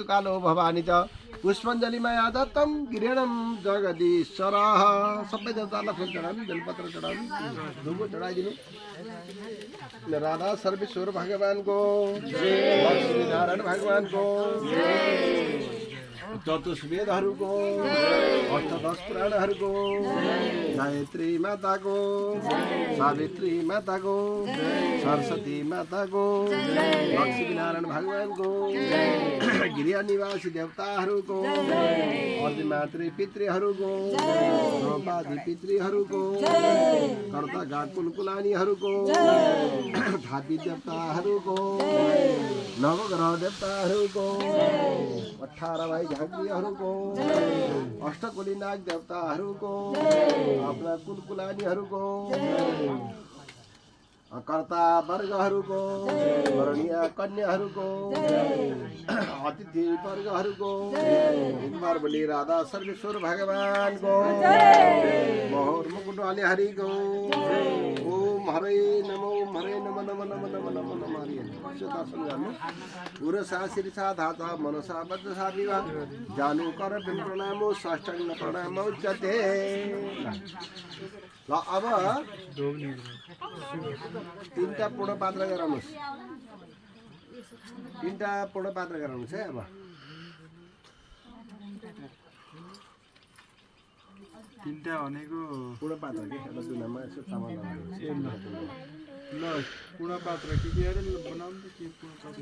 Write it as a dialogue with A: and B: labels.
A: कालो भवानी च पुष्पाञ्जलिमया दत्तं गिरिणं जगदीश्वरः। सबै देवतालाई फुल चढाउनु, बेलपत्र चढाउनु, धुपो चढाइदिनु। राधा सर्वेश्वर भगवानको लक्ष्मी नारायण भगवानको चतुष्वेदहरूको अष्टदश पुराणहरूको गायत्री माताको सावित्री माताको सरस्वती माताको लक्ष्मीनारायण भगवानको गिरिया निवासी देवताहरूको अर्धमातृ पितृहरूको द्रौपदी पितृहरूको कर्ता कुलकुलानीहरूको थापी देवताहरूको नवग्रह देवताहरूको 18 भाइ झाँक्रीहरूको अष्टकुली नाग देवताहरूको आफ्ना कुलकुलानीहरूको कर्ता वर्गहरूको वरणीय कन्याहरूको अतिथि वर्गहरूको बलि राधा सर्वेश्वर भगवानको मोहर मुकुट वाले हरिको ओम हरे नमो हरे नम नम नम नम नम नम हरि दर्शन गर्नु पुरुषा शिरसा धाता मनसा बद्धसा विवाह जानु कर प्रणामो साष्टाङ्ग प्रणाम उच्यते। ल अब 3टा पूर्ण पात्र गराउनुस्, 3टा पूर्ण पात्र गराउनुस् है। अब
B: 3टा भनेको
A: पूर्ण पात्र के एउटा दुनामा यसो तामा लगाउनुस्।
B: ल पूर्ण पात्र के अरे बनाउनु त के पूर्ण पात्र